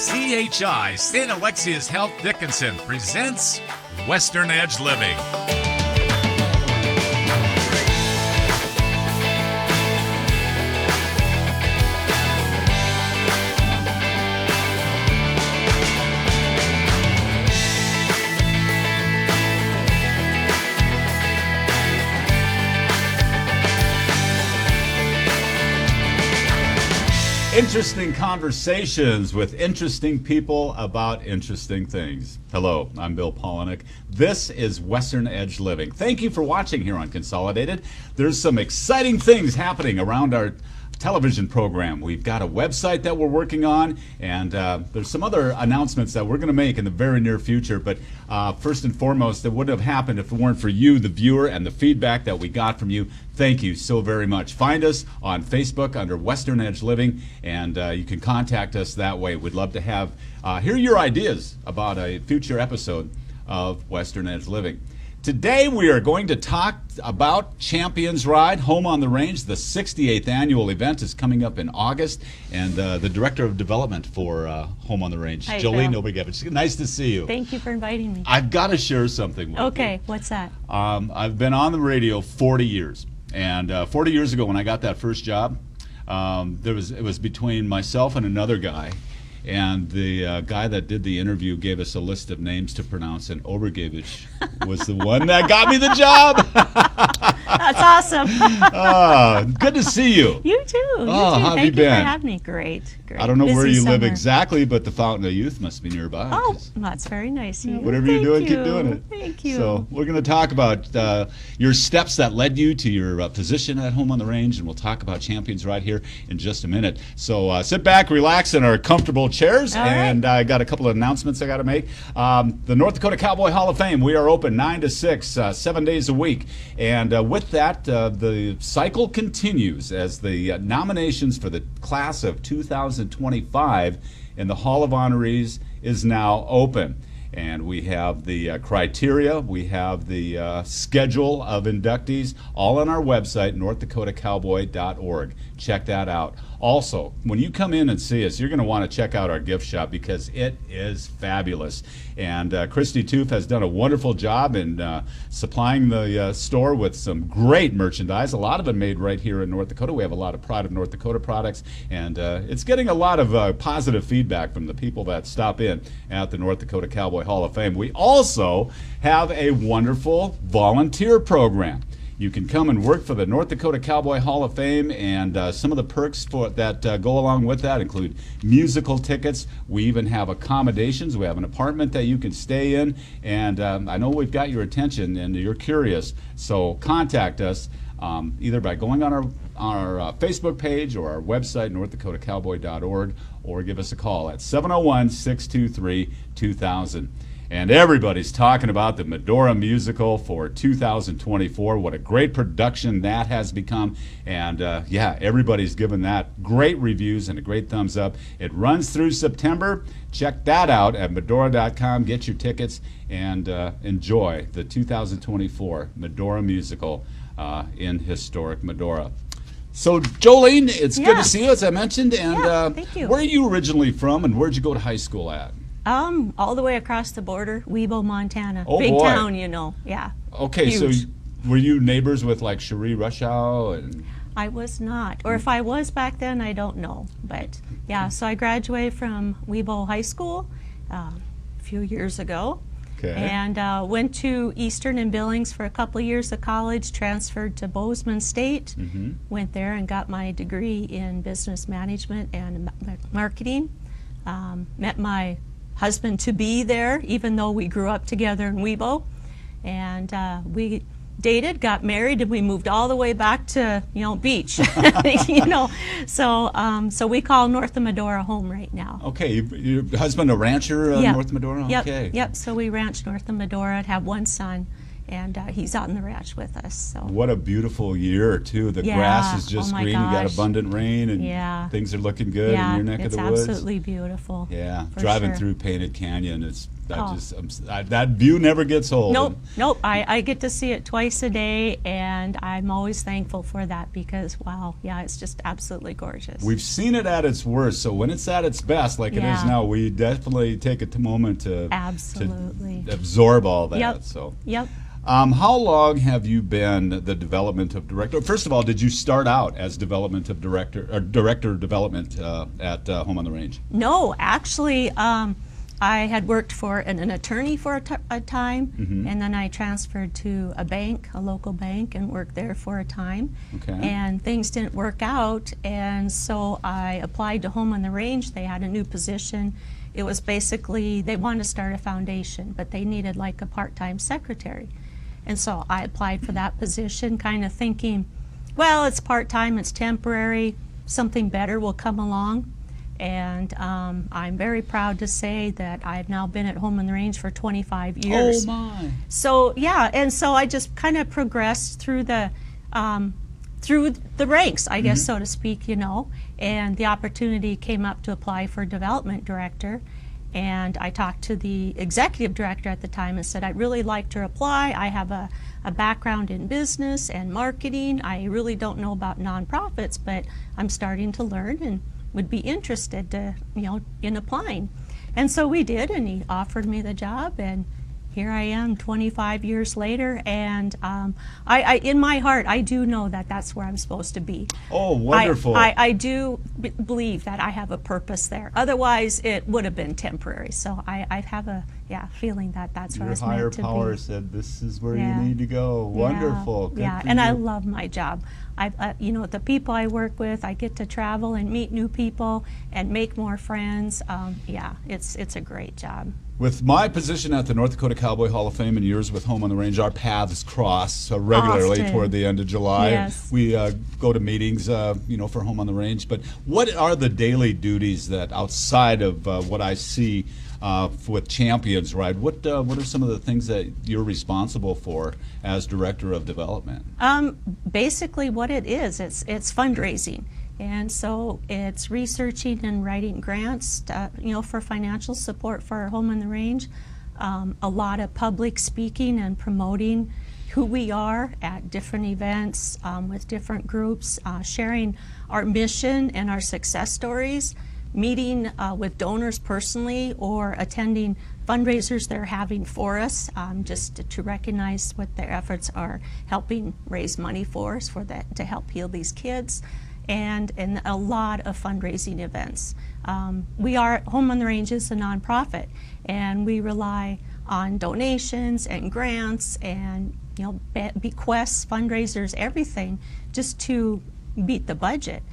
CHI St. Alexius Health Dickinson presents Western Edge Living. Interesting conversations with interesting people about interesting things. Hello, I'm Bill Polinick. This is Western Edge Living. Thank you for watching here on Consolidated. There's some exciting things happening around our television program. We've got a website that we're working on, and there's some other announcements that we're going to make in the very near future. But first and foremost, it wouldn't have happened if it weren't for you, the viewer, and the feedback that we got from you. Thank you so very much. Find us on Facebook under Western Edge Living, and you can contact us that way. We'd love to hear your ideas about a future episode of Western Edge Living. Today we are going to talk about Champions Ride, Home on the Range. The 68th annual event is coming up in August, and the Director of Development for Home on the Range, Hi, Jolene Bill. Obrigewitch. Nice to see you. Thank you for inviting me. I've got to share something with you. Okay, what's that? I've been on the radio 40 years, and 40 years ago when I got that first job, it was between myself and another guy. And the guy that did the interview gave us a list of names to pronounce, and Obrigewitch was the one that got me the job. That's awesome. Good to see you. You too. Oh, How have Thank you been? for having me. Great. I don't know Busy where you live summer. exactly, but the Fountain of Youth must be nearby. Oh, 'cause that's very nice of you. whatever you're doing, keep doing it. Thank you. So we're going to talk about your steps that led you to your position at Home on the Range, and we'll talk about Champions right here in just a minute. So sit back, relax in our comfortable chairs, All right. and I got a couple of announcements I got to make. The North Dakota Cowboy Hall of Fame, we are open 9 to 6, 7 days a week. And with that, the cycle continues as the nominations for the class of 2025 in the Hall of Honorees is now open. And we have the criteria, we have the schedule of inductees, all on our website, northdakotacowboy.org. Check that out. Also, when you come in and see us, you're going to want to check out our gift shop because it is fabulous. And Christy Toof has done a wonderful job in supplying the store with some great merchandise, a lot of it made right here in North Dakota. We have a lot of Pride of North Dakota products, and it's getting a lot of positive feedback from the people that stop in at the North Dakota Cowboy Hall of Fame. We also have a wonderful volunteer program. You can come and work for the North Dakota Cowboy Hall of Fame, and some of the perks that go along with that include musical tickets. We even have accommodations. We have an apartment that you can stay in, and I know we've got your attention and you're curious, so contact us either by going on our Facebook page or our website, northdakotacowboy.org, or give us a call at 701-623-2000. And everybody's talking about the Medora musical for 2024. What a great production that has become. And yeah, everybody's given that great reviews and a great thumbs up. It runs through September. Check that out at Medora.com. Get your tickets and enjoy the 2024 Medora musical in historic Medora. So, Jolene, it's good to see you, as I mentioned. And thank you. Where are you originally from, and where'd you go to high school at? All the way across the border, Webo, Montana. Oh, Big boy. town, you know. Yeah. Okay, Huge. so were you neighbors with like Cherie Rushow? And I was not. Or if I was back then, I don't know. But yeah, so I graduated from Webo High School a few years ago. Okay. And went to Eastern and Billings for a couple of years of college, transferred to Bozeman State, went there and got my degree in business management and marketing. Met my husband-to-be there, even though we grew up together in Webo. And we dated, got married, and we moved all the way back to, beach, So we call North of Medora home right now. Okay, your husband a rancher in North Medora? Yep. Okay. Yep. So we ranch north of Medora and have one son, and he's out in the ranch with us. So. What a beautiful year, too. The Yeah. grass is just Oh my green. You got gosh. abundant rain, and things are looking good in your neck of the woods. It's absolutely beautiful. Yeah, for driving sure. through Painted Canyon, it's That view never gets old. Nope. I get to see it twice a day, and I'm always thankful for that because, wow, yeah, it's just absolutely gorgeous. We've seen it at its worst, so when it's at its best, like it is now, we definitely take a moment to absorb all that. Yep. So. Yep. How long have you been the development of director? First of all, did you start out as development of director of development at Home on the Range? No, actually, I had worked for an attorney for a time, and then I transferred to a bank, a local bank, and worked there for a time. Okay. And things didn't work out, and so I applied to Home on the Range. They had a new position. It was basically, they wanted to start a foundation, but they needed like a part-time secretary. And so I applied for that position, kind of thinking, well, it's part-time, it's temporary, something better will come along. And I'm very proud to say that I've now been at Home on the Range for 25 years. Oh my! So yeah, and so I just kind of progressed through the ranks, I guess, so to speak, you know. And the opportunity came up to apply for development director. And I talked to the executive director at the time and said, I'd really like to apply. I have a background in business and marketing. I really don't know about nonprofits, but I'm starting to learn and would be interested to, in applying. And so we did, and he offered me the job, and here I am 25 years later, and I in my heart, I do know that that's where I'm supposed to be. Oh, wonderful. I do believe that I have a purpose there. Otherwise, it would have been temporary. So I have a feeling that that's where I was meant to be. Your higher power said, this is where you need to go. Wonderful. Good for and you. I love my job. The people I work with, I get to travel and meet new people and make more friends. It's a great job. With my position at the North Dakota Cowboy Hall of Fame and yours with Home on the Range, our paths cross regularly Often. toward the end of July. Yes. We go to meetings, for Home on the Range. But what are the daily duties that, outside of what I see with Champions Ride, what are some of the things that you're responsible for as Director of Development? Basically, what it is, it's fundraising. And so it's researching and writing grants, for financial support for our Home on the Range. A lot of public speaking and promoting who we are at different events with different groups, sharing our mission and our success stories, meeting with donors personally, or attending fundraisers they're having for us, just to recognize what their efforts are helping raise money for us to help heal these kids. And a lot of fundraising events. Home on the Range is a nonprofit, and we rely on donations and grants and bequests, fundraisers, everything, just to beat the budget.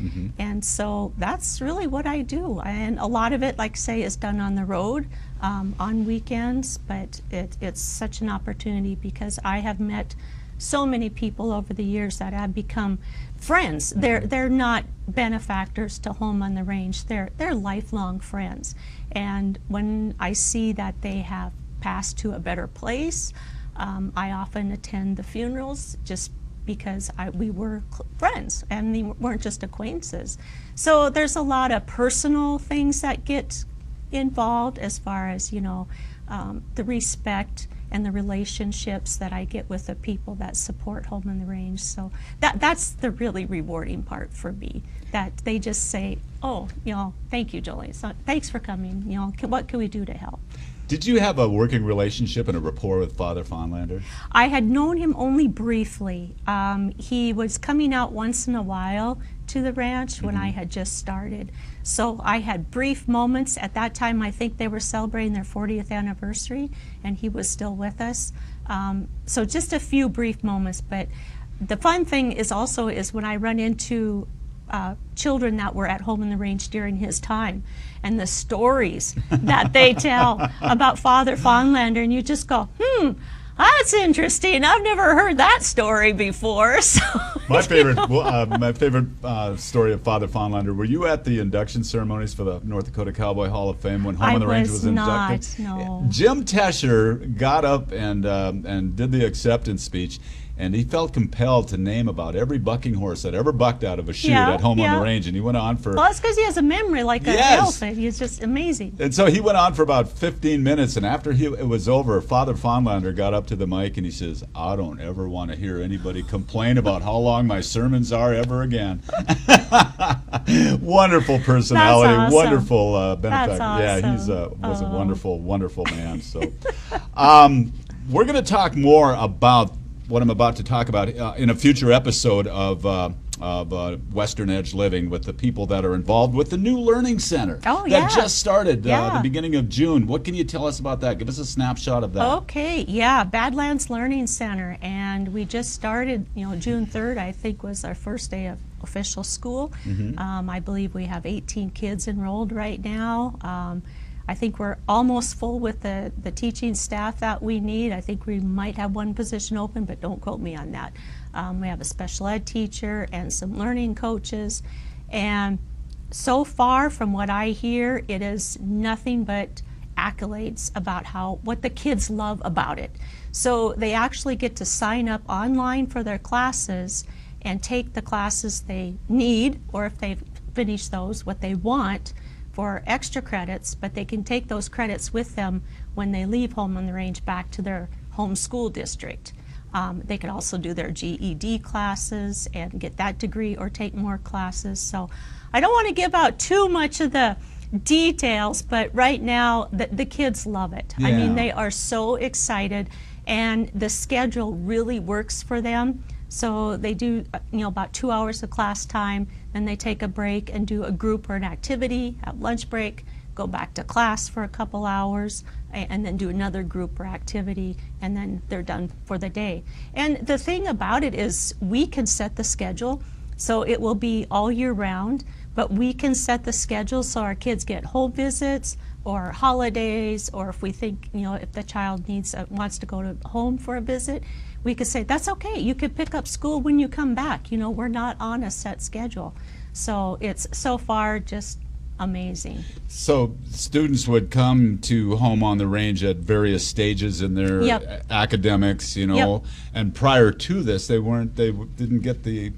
And so that's really what I do. And a lot of it, like I say, is done on the road, on weekends, but it's such an opportunity because I have met so many people over the years that have become friends. They're not benefactors to Home on the Range. They're lifelong friends. And when I see that they have passed to a better place, I often attend the funerals just because we were friends and they weren't just acquaintances. So there's a lot of personal things that get involved as far as the respect and the relationships that I get with the people that support Home on the Range. So that's the really rewarding part for me, that they just say, oh, thank you, Jolene. So thanks for coming. What can we do to help? Did you have a working relationship and a rapport with Father Fonlander? I had known him only briefly. He was coming out once in a while to the ranch when I had just started. So I had brief moments. At that time, I think they were celebrating their 40th anniversary, and he was still with us. So just a few brief moments. But the fun thing is when I run into children that were at Home on the Range during his time, and the stories that they tell about Father Fonlander, and you just go, that's interesting. I've never heard that story before. So, my favorite story of Father Fonlander. Were you at the induction ceremonies for the North Dakota Cowboy Hall of Fame when Home on the Range was inducted? No. Jim Tesher got up and did the acceptance speech. and he felt compelled to name about every bucking horse that ever bucked out of a chute Yeah, at home on yeah. the range, and he went on for... Well, it's because he has a memory like an Yes. elephant. He's just amazing. And so he went on for about 15 minutes, and after it was over, Father Fonlander got up to the mic and he says, I don't ever want to hear anybody complain about how long my sermons are ever again. Wonderful personality, That's awesome. wonderful benefactor. That's Yeah, awesome. was a wonderful, wonderful man. So we're going to talk more about what I'm about to talk about in a future episode of Western Edge Living with the people that are involved with the new Learning Center Oh, yeah. that just started Yeah. the beginning of June. What can you tell us about that? Give us a snapshot of that. Okay, yeah, Badlands Learning Center, and we just started, June 3rd, I think, was our first day of official school. I believe we have 18 kids enrolled right now. I think we're almost full with the teaching staff that we need. I think we might have one position open, but don't quote me on that. We have a special ed teacher and some learning coaches, and so far from what I hear, it is nothing but accolades about what the kids love about it. So they actually get to sign up online for their classes and take the classes they need, or if they've finished those, what they want for extra credits, but they can take those credits with them when they leave home on the range back to their home school district. They could also do their GED classes and get that degree or take more classes. So I don't want to give out too much of the details, but right now the kids love it. I mean, they are so excited, and the schedule really works for them. So they do, about 2 hours of class time, then they take a break and do a group or an activity at lunch break, go back to class for a couple hours, and then do another group or activity, and then they're done for the day. And the thing about it is we can set the schedule, so it will be all year round, but we can set the schedule so our kids get home visits or holidays, or if we think, if the child wants to go to home for a visit, we could say, that's okay, you could pick up school when you come back. We're not on a set schedule. So it's so far just amazing. So students would come to home on the range at various stages in their academics, and prior to this, they didn't get the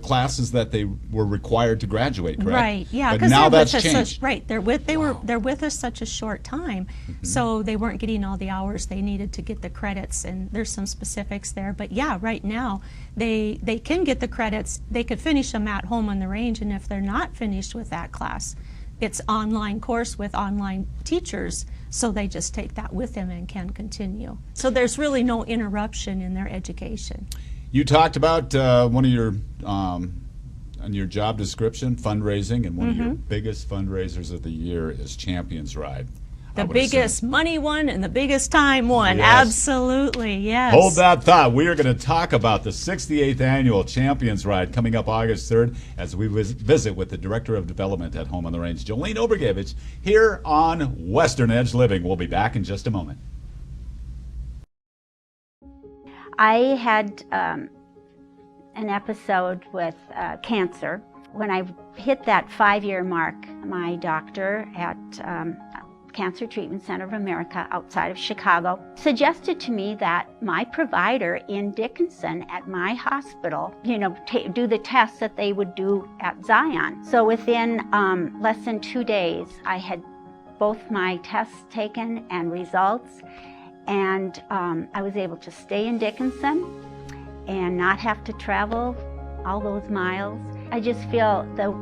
classes that they were required to graduate, correct? Right, yeah, but because now that's changed. They're with us such a short time, so they weren't getting all the hours they needed to get the credits, and there's some specifics there. But yeah, right now they can get the credits. They could finish them at home on the range, and if they're not finished with that class, it's online course with online teachers, so they just take that with them and can continue. So there's really no interruption in their education. You talked about one of your on your job description, fundraising, and one of your biggest fundraisers of the year is Champions Ride. The biggest money one and the biggest time one. Yes. Absolutely, yes. Hold that thought. We are going to talk about the 68th Annual Champions Ride coming up August 3rd as we visit with the Director of Development at Home on the Range, Jolene Obrigewitch, here on Western Edge Living. We'll be back in just a moment. I had an episode with cancer. When I hit that 5-year mark, my doctor at Cancer Treatment Center of America outside of Chicago suggested to me that my provider in Dickinson at my hospital, do the tests that they would do at Zion. So within less than 2 days, I had both my tests taken and results, and I was able to stay in Dickinson and not have to travel all those miles. I just feel the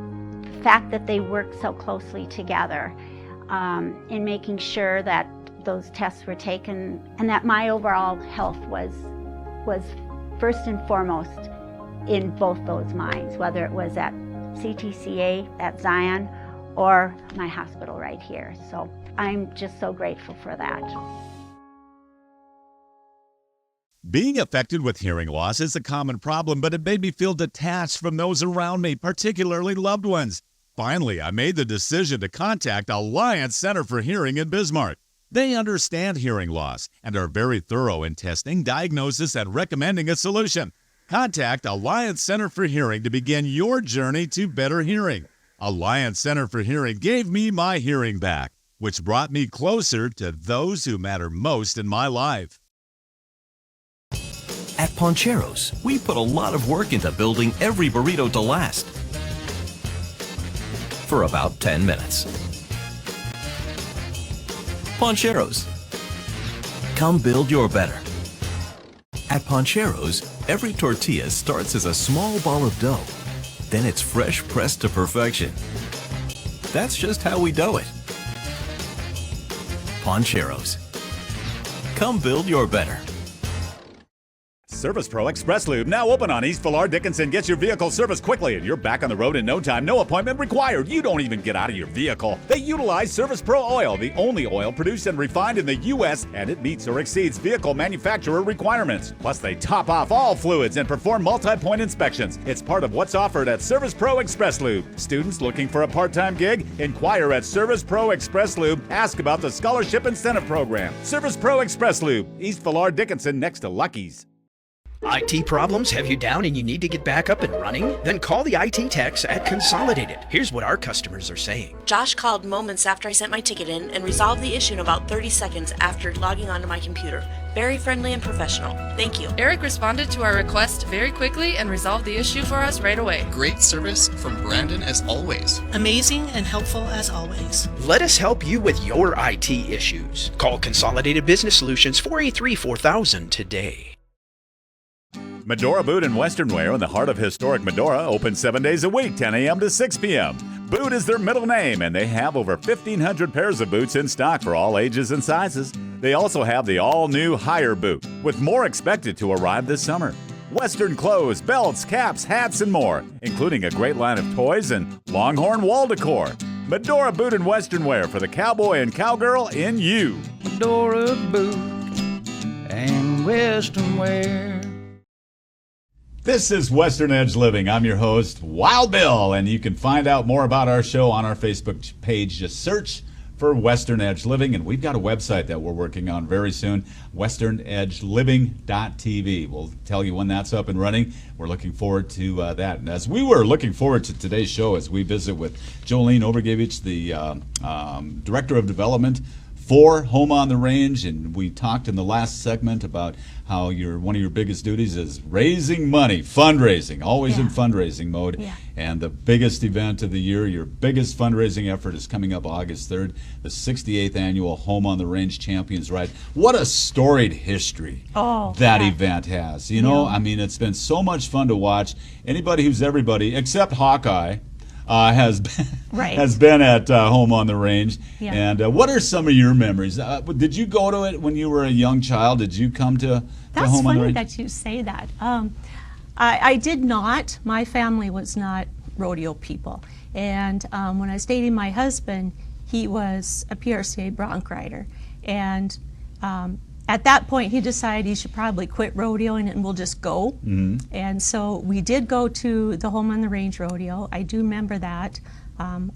fact that they work so closely together in making sure that those tests were taken and that my overall health was first and foremost in both those minds, whether it was at CTCA at Zion or my hospital right here. So I'm just so grateful for that. Being affected with hearing loss is a common problem, but it made me feel detached from those around me, particularly loved ones. Finally, I made the decision to contact Alliance Center for Hearing in Bismarck. They understand hearing loss and are very thorough in testing, diagnosis, and recommending a solution. Contact Alliance Center for Hearing to begin your journey to better hearing. Alliance Center for Hearing gave me my hearing back, which brought me closer to those who matter most in my life. At Pancheros, we put a lot of work into building every burrito to last for about 10 minutes. Pancheros. Come build your better. At Pancheros, every tortilla starts as a small ball of dough. Then it's fresh pressed to perfection. That's just how we do it. Pancheros. Come build your better. Service Pro Express Lube, now open on East Villar Dickinson. Gets your vehicle serviced quickly and you're back on the road in no time. No appointment required. You don't even get out of your vehicle. They utilize Service Pro oil, the only oil produced and refined in the U.S., and it meets or exceeds vehicle manufacturer requirements. Plus, they top off all fluids and perform multi-point inspections. It's part of what's offered at Service Pro Express Lube. Students looking for a part-time gig? Inquire at Service Pro Express Lube. Ask about the Scholarship Incentive Program. Service Pro Express Lube, East Villar Dickinson, next to Lucky's. IT problems have you down and you need to get back up and running? Then call the IT techs at Consolidated. Here's what our customers are saying. Josh called moments after I sent my ticket in and resolved the issue in about 30 seconds after logging onto my computer. Very friendly and professional. Thank you. Eric responded to our request very quickly and resolved the issue for us right away. Great service from Brandon as always. Amazing and helpful as always. Let us help you with your IT issues. Call Consolidated Business Solutions 483-4000 today. Medora Boot and Western Wear in the heart of historic Medora, open 7 days a week, 10 a.m. to 6 p.m. Boot is their middle name, and they have over 1,500 pairs of boots in stock for all ages and sizes. They also have the all-new Higher Boot, with more expected to arrive this summer. Western clothes, belts, caps, hats, and more, including a great line of toys and Longhorn wall decor. Medora Boot and Western Wear for the cowboy and cowgirl in you. Medora Boot and Western Wear. This is Western Edge Living. I'm your host, Wild Bill, and you can find out more about our show on our Facebook page. Just search for Western Edge Living, and we've got a website that we're working on very soon, westernedgeliving.tv. We'll tell you when that's up and running. We're looking forward to that. And as we were looking forward to today's show, as we visit with Jolene Obrigewitch, the Director of Development for Home on the Range, and we talked in the last segment about how one of your biggest duties is raising money, fundraising, always in fundraising mode. Yeah. And the biggest event of the year, your biggest fundraising effort is coming up August 3rd, the 68th annual Home on the Range Champions Ride. What a storied history that event has. You know, I mean, it's been so much fun to watch. Anybody who's everybody, except Hawkeye, has been at Home on the Range. Yeah. And what are some of your memories? Did you go to it when you were a young child? Did you come to Home on the Range? That's funny that you say that. I did not. My family was not rodeo people. And when I was dating my husband, he was a PRCA bronc rider. And at that point, he decided he should probably quit rodeoing and we'll just go. Mm-hmm. And so we did go to the Home on the Range rodeo. I do remember that.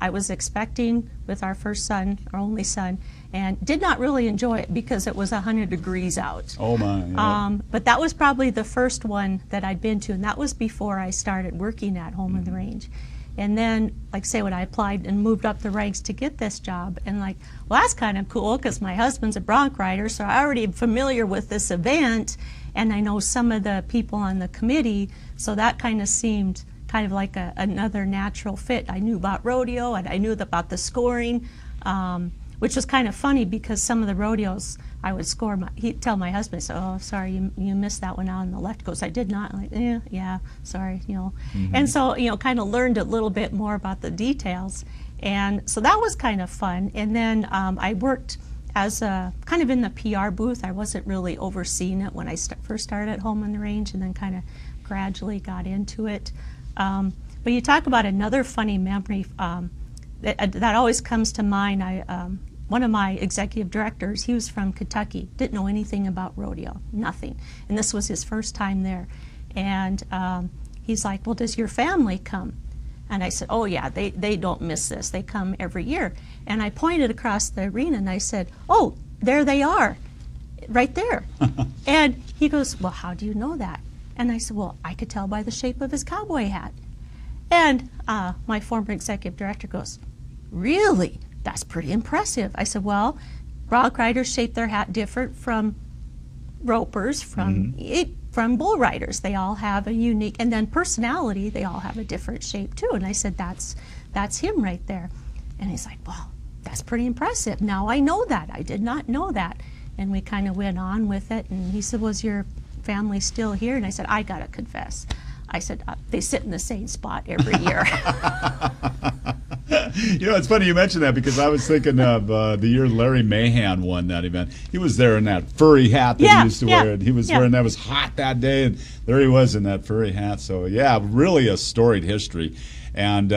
I was expecting with our first son, our only son, and did not really enjoy it because it was 100 degrees out. Oh my. Yeah. But that was probably the first one that I'd been to, and that was before I started working at Home on the Range. And then, like say, when I applied and moved up the ranks to get this job, and like, well, that's kind of cool because my husband's a bronc rider, so I already am familiar with this event, and I know some of the people on the committee, so that kind of seemed kind of like another natural fit. I knew about rodeo, and I knew about the scoring, which was kind of funny because some of the rodeos I would score. He'd tell my husband, so, "Oh, sorry, you missed that one out on the left." He goes, "I did not." I'm like, yeah, sorry, you know. Mm-hmm. And so, you know, kind of learned a little bit more about the details, and so that was kind of fun. And then I worked as kind of in the PR booth. I wasn't really overseeing it when I first started at Home on the Range, and then kind of gradually got into it. But you talk about another funny memory that always comes to mind. One of my executive directors, he was from Kentucky, didn't know anything about rodeo, nothing. And this was his first time there. And he's like, "Well, does your family come?" And I said, "Oh yeah, they don't miss this. They come every year." And I pointed across the arena and I said, "Oh, there they are, right there." And he goes, "Well, how do you know that?" And I said, "Well, I could tell by the shape of his cowboy hat." And my former executive director goes, "Really? That's pretty impressive." I said, "Well, bronc riders shape their hat different from ropers, from from bull riders. They all have a unique, and then personality, they all have a different shape too. And I said, that's him right there. And he's like, well, that's pretty impressive. Now I know that. I did not know that. And we kind of went on with it. And he said, was your family still here? And I said, I got to confess. I said, they sit in the same spot every year. You know, it's funny you mentioned that, because I was thinking of the year Larry Mahan won that event. He was there in that furry hat that he used to wear. And he was wearing that. It was hot that day, and there he was in that furry hat. So, yeah, really a storied history. And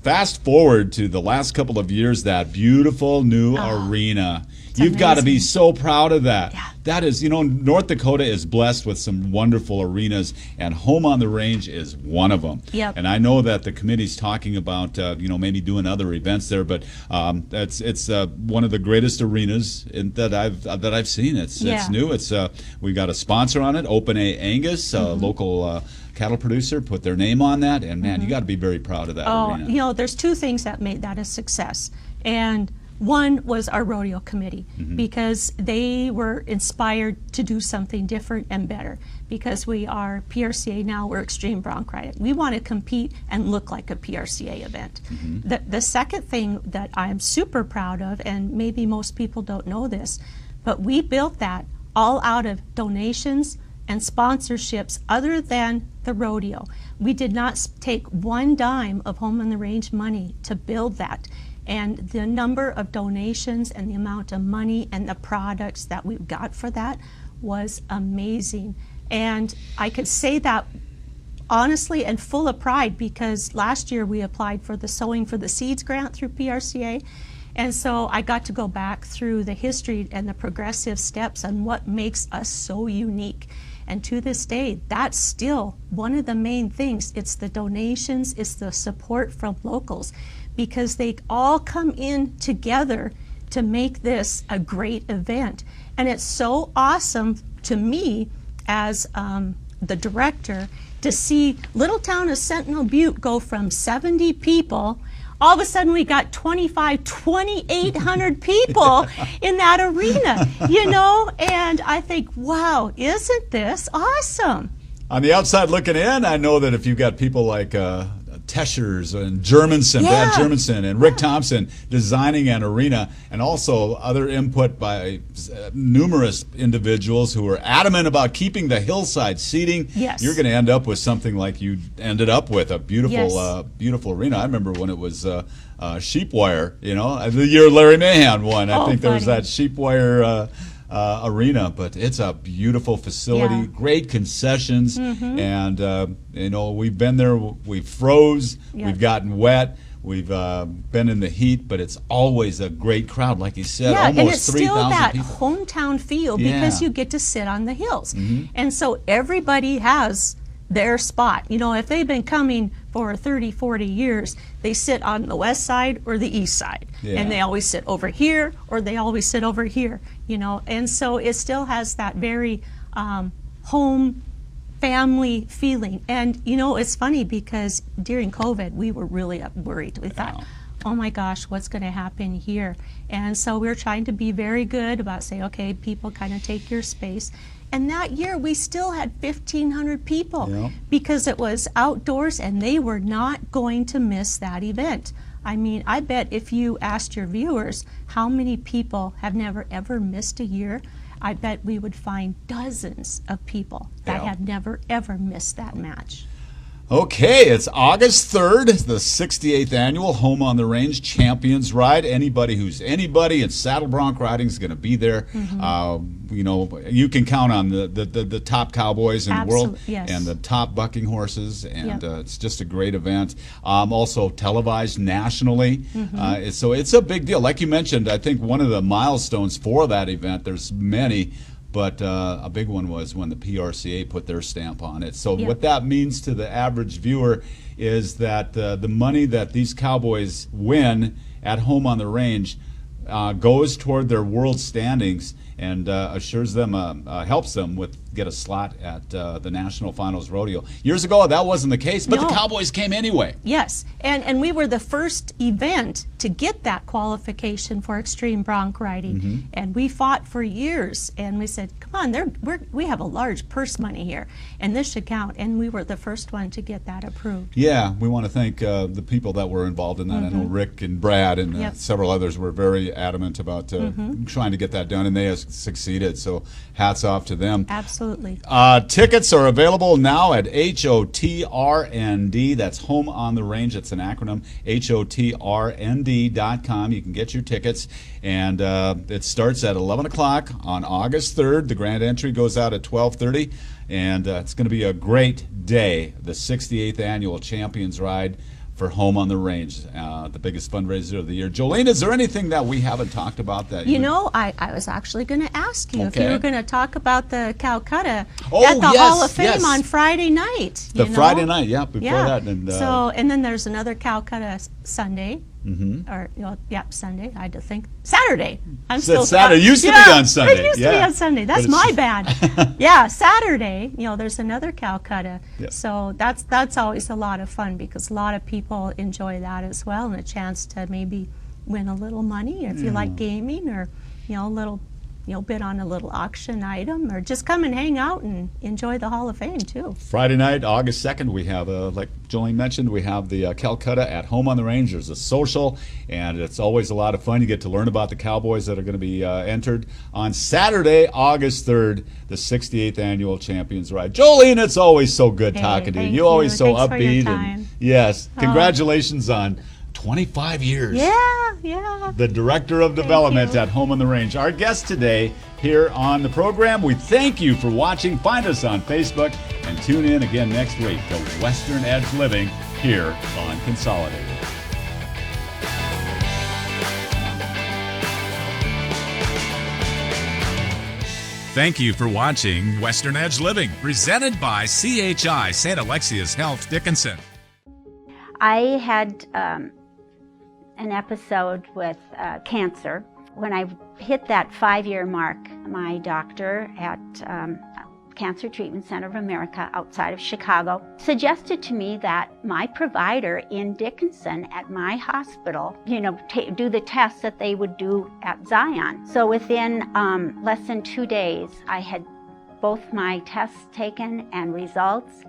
fast forward to the last couple of years, that beautiful new arena. You've got to be so proud of that. Yeah. That is, you know, North Dakota is blessed with some wonderful arenas, and Home on the Range is one of them. Yep. And I know that the committee's talking about, you know, maybe doing other events there, but it's one of the greatest arenas that I've seen. It's new. It's we got a sponsor on it, Open A Angus, local cattle producer, put their name on that, and man, you got to be very proud of that arena. You know, there's two things that made that a success, and one was our rodeo committee, because they were inspired to do something different and better, because we are PRCA now, we're extreme bronc riding. We want to compete and look like a PRCA event. The second thing that I'm super proud of, and maybe most people don't know this, but we built that all out of donations and sponsorships other than the rodeo. We did not take one dime of Home on the Range money to build that. And the number of donations and the amount of money and the products that we got for that was amazing. And I could say that honestly and full of pride, because last year we applied for the Sowing for the Seeds grant through PRCA. And so I got to go back through the history and the progressive steps on what makes us so unique. And to this day, that's still one of the main things. It's the donations, it's the support from locals, because they all come in together to make this a great event. And it's so awesome to me as the director to see little town of Sentinel Butte go from 70 people, all of a sudden we got 2,800 people in that arena, you know? And I think, wow, isn't this awesome? On the outside looking in, I know that if you've got people like Teschers and Germanson, Brad Germanson and Rick Thompson designing an arena, and also other input by numerous individuals who are adamant about keeping the hillside seating, you're going to end up with something like you ended up with, a beautiful beautiful arena. I remember when it was sheep wire, you know, the year Larry Mahan won. I think there was that sheep wire arena, but it's a beautiful facility, great concessions, and you know, we've been there, we've froze, we've gotten wet, we've been in the heat, but it's always a great crowd, like you said, almost 3,000 people. And it's still that hometown feel, because you get to sit on the hills, and so everybody has their spot. You know, if they've been coming for 30, 40 years, they sit on the west side or the east side. And they always sit over here, or they always sit over here, you know. And so it still has that very home family feeling. And, you know, it's funny because during COVID, we were really worried. We thought, oh my gosh, what's going to happen here? And so we were trying to be very good about saying, okay, people kind of take your space. And that year, we still had 1,500 people because it was outdoors, and they were not going to miss that event. I mean, I bet if you asked your viewers how many people have never ever missed a year, I bet we would find dozens of people that have never ever missed that match. Okay, it's August 3rd, the 68th annual Home on the Range Champions Ride. Anybody who's anybody in saddle bronc riding is going to be there. You know, you can count on the top cowboys in the world and the top bucking horses, and it's just a great event. Also televised nationally, so it's a big deal. Like you mentioned, I think one of the milestones for that event, there's many, but a big one was when the PRCA put their stamp on it. So what that means to the average viewer is that the money that these cowboys win at Home on the Range goes toward their world standings, and assures them, helps them with get a slot at the National Finals Rodeo. Years ago, that wasn't the case, but the Cowboys came anyway. Yes, and we were the first event to get that qualification for extreme bronc riding, and we fought for years, and we said, come on, we have a large purse money here, and this should count, and we were the first one to get that approved. Yeah, we want to thank the people that were involved in that. I know Rick and Brad and several others were very adamant about trying to get that done, and they have succeeded, so hats off to them. Absolutely. Tickets are available now at HOTRND. That's Home on the Range. That's an acronym, HOTRND.com. You can get your tickets, and it starts at 11 o'clock on August 3rd. The grand entry goes out at 12:30, and it's going to be a great day, the 68th Annual Champions Ride for Home on the Range, the biggest fundraiser of the year. Jolene, is there anything that we haven't talked about that you know? I was actually going to ask you if you were going to talk about the Calcutta at the yes, Hall of Fame yes. on Friday night. The Friday night, before that. And, and then there's another Calcutta Sunday. Or Sunday. I had to think Saturday. I'm still Saturday. It used to be on Sunday. It used to be on Sunday. That's my bad. Saturday. There's another Calcutta. So that's always a lot of fun because a lot of people enjoy that as well, and a chance to maybe win a little money if you like gaming, or a little. Bid on a little auction item, or just come and hang out and enjoy the Hall of Fame too. Friday night, August 2nd, we have, like Jolene mentioned, we have the Calcutta at Home on the Range. There's a social, and it's always a lot of fun. You get to learn about the Cowboys that are going to be entered on Saturday, August 3rd, the 68th Annual Champions Ride. Jolene, it's always so good talking to you. You're always so Thanks upbeat. For your time. Yes, congratulations on 25 years. Yeah. The Director of Development at Home on the Range. Our guest today here on the program. We thank you for watching. Find us on Facebook and tune in again next week to Western Edge Living here on Consolidated. Thank you for watching Western Edge Living, presented by CHI St. Alexius Health Dickinson. I had an episode with cancer. When I hit that 5-year mark, my doctor at Cancer Treatment Center of America outside of Chicago suggested to me that my provider in Dickinson at my hospital, do the tests that they would do at Zion. So within less than 2 days, I had both my tests taken and results,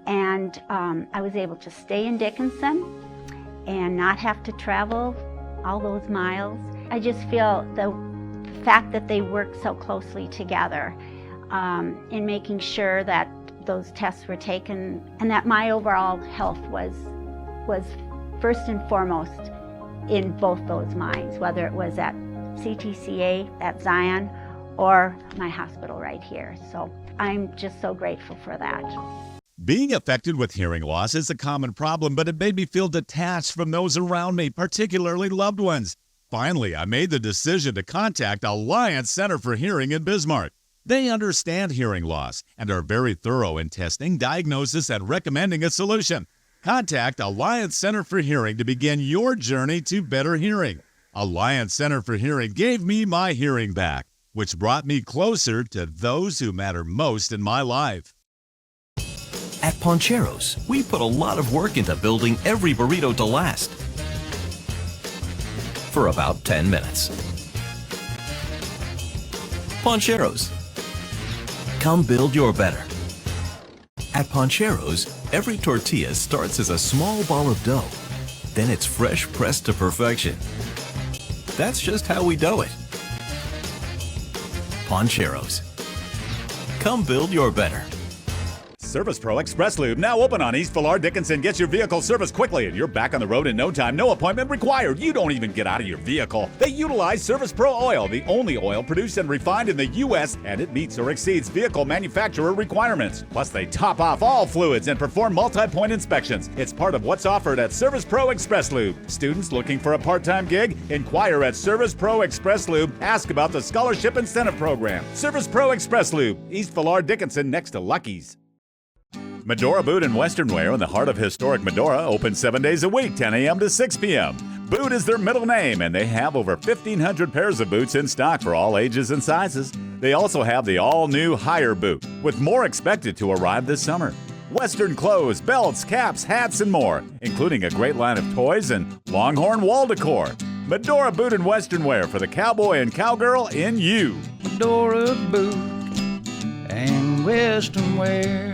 and I was able to stay in Dickinson and not have to travel all those miles. I just feel the fact that they work so closely together in making sure that those tests were taken and that my overall health was first and foremost in both those minds, whether it was at CTCA at Zion or my hospital right here. So I'm just so grateful for that. Being affected with hearing loss is a common problem, but it made me feel detached from those around me, particularly loved ones. Finally, I made the decision to contact Alliance Center for Hearing in Bismarck. They understand hearing loss and are very thorough in testing, diagnosis, and recommending a solution. Contact Alliance Center for Hearing to begin your journey to better hearing. Alliance Center for Hearing gave me my hearing back, which brought me closer to those who matter most in my life. At Pancheros, we put a lot of work into building every burrito to last for about 10 minutes. Pancheros. Come build your better. At Pancheros, every tortilla starts as a small ball of dough. Then it's fresh pressed to perfection. That's just how we dough it. Pancheros. Come build your better. Service Pro Express Lube, now open on East Villar Dickinson. Gets your vehicle serviced quickly and you're back on the road in no time. No appointment required. You don't even get out of your vehicle. They utilize Service Pro oil, the only oil produced and refined in the U.S., and it meets or exceeds vehicle manufacturer requirements. Plus, they top off all fluids and perform multi-point inspections. It's part of what's offered at Service Pro Express Lube. Students looking for a part-time gig? Inquire at Service Pro Express Lube. Ask about the Scholarship Incentive Program. Service Pro Express Lube, East Villar Dickinson, next to Lucky's. Medora Boot and Western Wear in the heart of historic Medora, open 7 days a week, 10 a.m. to 6 p.m. Boot is their middle name, and they have over 1,500 pairs of boots in stock for all ages and sizes. They also have the all-new Higher Boot, with more expected to arrive this summer. Western clothes, belts, caps, hats, and more, including a great line of toys and Longhorn wall decor. Medora Boot and Western Wear for the cowboy and cowgirl in you. Medora Boot and Western Wear.